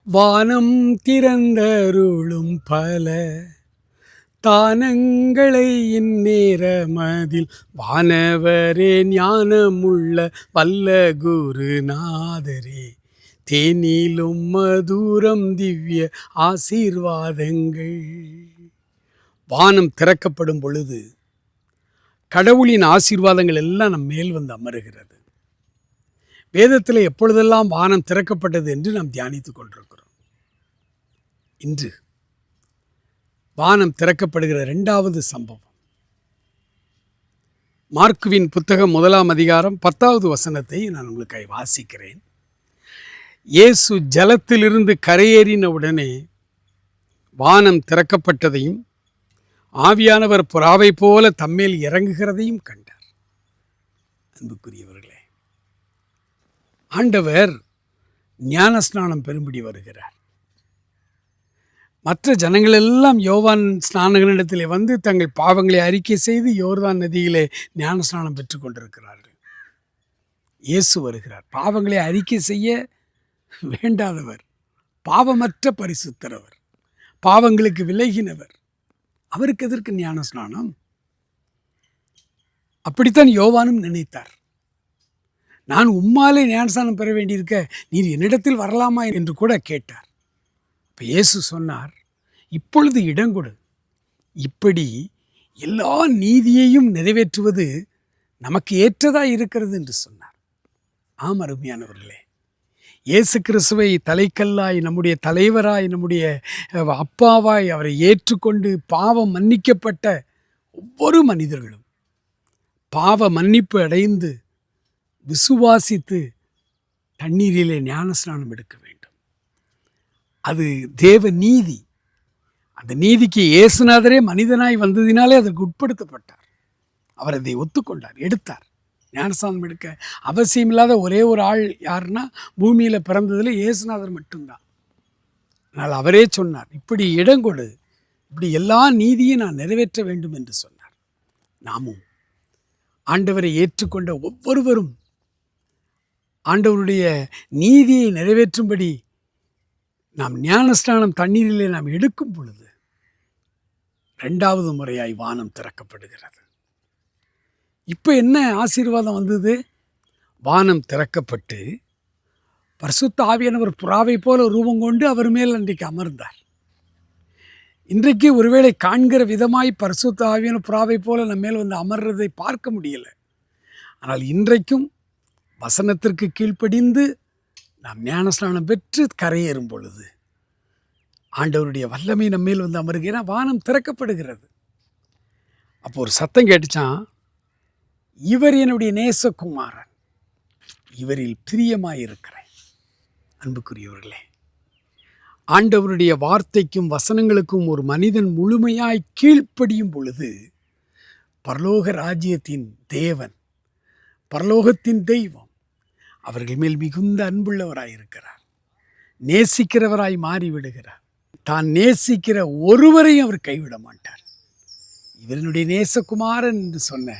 வானம் திறந்தருளும் பல தானங்களை இந்நேரமதில் வானவரே ஞானமுள்ள வல்ல குருநாதரே தேனிலும் மதுரம் திவ்ய ஆசீர்வாதங்கள். வானம் திறக்கப்படும் பொழுது கடவுளின் ஆசீர்வாதங்கள் எல்லாம் நம் மேல் வந்து அமருகிறது. வேதத்தில் எப்பொழுதெல்லாம் வானம் திறக்கப்பட்டது என்று நாம் தியானித்துக் கொண்டிருக்கிறோம். இன்று வானம் திறக்கப்படுகிற 2வது சம்பவம் மார்க்குவின் புத்தகம் 1ஆம் அதிகாரம் 10வது வசனத்தை நான் உங்களுக்கு வாசிக்கிறேன். இயேசு ஜலத்திலிருந்து கரையேறின உடனே வானம் திறக்கப்பட்டதையும் ஆவியானவர் புறாவை போல தம்மேல் இறங்குகிறதையும் கண்டார். அன்புக்குரியவர்களே, ஆண்டவர் ஞானஸ்நானம் பெறும்படி வருகிறார். மற்ற ஜனங்கள் எல்லாம் யோவான் ஸ்நானகனிடத்திலே வந்து தங்கள் பாவங்களை அறிக்கை செய்து யோர்தான் நதியிலே ஞானஸ்நானம் பெற்று கொண்டிருக்கிறார்கள். இயேசு வருகிறார். பாவங்களை அறிக்கை செய்ய வேண்டாதவர், பாவமற்ற பரிசுத்தரவர், பாவங்களுக்கு விலகினவர். அவருக்கு எதற்கு ஞானஸ்நானம்? அப்படித்தான் யோவானும் நினைத்தார். நான் உம்மாலே ஞானஸ்நானம் பெற வேண்டியிருக்க நீர் என்னிடத்தில் வரலாமா என்று கூட கேட்டார். இப்போ இயேசு சொன்னார், இப்பொழுது இடங்கொடு, இப்படி எல்லா நீதியையும் நிறைவேற்றுவது நமக்கு ஏற்றதாக இருக்கிறது என்று சொன்னார். ஆம் அருமையானவர்களே, இயேசு கிறிஸ்துவை தலைக்கல்லாய், நம்முடைய தலைவராய், நம்முடைய அப்பாவாய் அவரை ஏற்றுக்கொண்டு பாவம் மன்னிக்கப்பட்ட ஒவ்வொரு மனிதர்களும் பாவ மன்னிப்பு அடைந்து விசுவாசித்து தண்ணீரிலே ஞானஸ்நானம் எடுக்க வேண்டும். அது தேவ நீதி. அந்த நீதிக்கு இயேசுநாதரே மனிதனாய் வந்ததினாலே அதற்கு உட்படுத்தப்பட்டார். அவர் அதை ஒத்துக்கொண்டார், எடுத்தார். ஞானஸ்நானம் எடுக்க அவசியமில்லாத ஒரே ஒரு ஆள் யாருன்னா பூமியில் பிறந்ததில் இயேசுநாதர் மட்டும்தான். ஆனால் அவரே சொன்னார், இப்படி இடங்கொடு, இப்படி எல்லா நீதியும் நான் நிறைவேற்ற வேண்டும் என்று சொன்னார். நாமும் ஆண்டவரை ஏற்றுக்கொண்ட ஒவ்வொருவரும் ஆண்டவருடைய நீதியை நிறைவேற்றும்படி நாம் ஞானஸ்நானம் தண்ணீரிலே நாம் எடுக்கும் பொழுது 2வது முறையாய் வானம் திறக்கப்படுகிறது. இப்போ என்ன ஆசீர்வாதம் வந்தது? வானம் திறக்கப்பட்டு பரிசுத்த ஆவியானவர் புறாவை போல ரூபம் கொண்டு அவர் மேல் அன்றைக்கு அமர்ந்தார். இன்றைக்கு ஒருவேளை காண்கிற விதமாய் பரிசுத்த ஆவியான புறாவை போல நம்ம மேல் வந்து அமர்றதை பார்க்க முடியலை. ஆனால் இன்றைக்கும் வசனத்திற்கு கீழ்ப்படிந்து நாம் ஞானஸ்நானம் பெற்று கரையேறும் பொழுது ஆண்டவருடைய வல்லமை நம்ம மேல் வந்து அமருகிற வானம் திறக்கப்படுகிறது. அப்போ ஒரு சத்தம் கேட்டுச்சான், இவர் என்னுடைய நேசகுமாரன், இவரில் பிரியமாயிருக்கிறேன். அன்புக்குரியவர்களே, ஆண்டவருடைய வார்த்தைக்கும் வசனங்களுக்கும் ஒரு மனிதன் முழுமையாய் கீழ்ப்படியும் பொழுது பரலோக ராஜ்யத்தின் தேவன், பரலோகத்தின் தெய்வம் அவர்கள் மேல் மிகுந்த அன்புள்ளவராயிருக்கிறார், நேசிக்கிறவராய் மாறிவிடுகிறார். தான் நேசிக்கிற ஒருவரையும் அவர் கைவிட மாட்டார். இவனுடைய நேசகுமாரன் என்று சொன்ன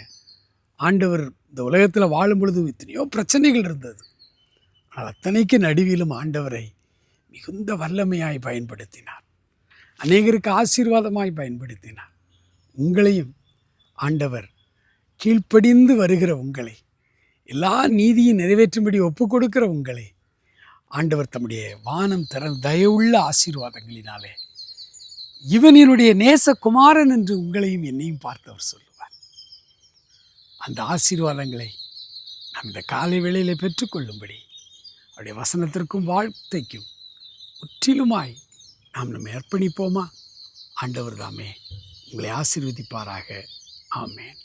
ஆண்டவர் இந்த உலகத்தில் வாழும் பொழுது எத்தனையோ பிரச்சனைகள் இருந்தது. ஆனால் அத்தனைக்கு நடுவிலும் ஆண்டவரை மிகுந்த வல்லமையாய் பயன்படுத்தினார், அநேகருக்கு ஆசீர்வாதமாய் பயன்படுத்தினார். உங்களையும் ஆண்டவர் கீழ்ப்படிந்து வருகிற உங்களை, எல்லா நீதியும் நிறைவேற்றும்படி ஒப்பு கொடுக்கிற உங்களை ஆண்டவர் தம்முடைய வானம் தயவுள்ள ஆசீர்வாதங்களினாலே இவன் என்னுடைய நேசகுமாரன் என்று உங்களையும் என்னையும் பார்த்தவர் சொல்லுவார். அந்த ஆசீர்வாதங்களை நாம் இந்த காலை வேளையில் பெற்றுக்கொள்ளும்படி அவருடைய வசனத்திற்கும் வாழ்த்தைக்கும் முற்றிலுமாய் நாம் நம்ம அர்ப்பணிப்போமா? ஆண்டவர் தாமே உங்களை ஆசீர்வதிப்பாராக. ஆமேன்.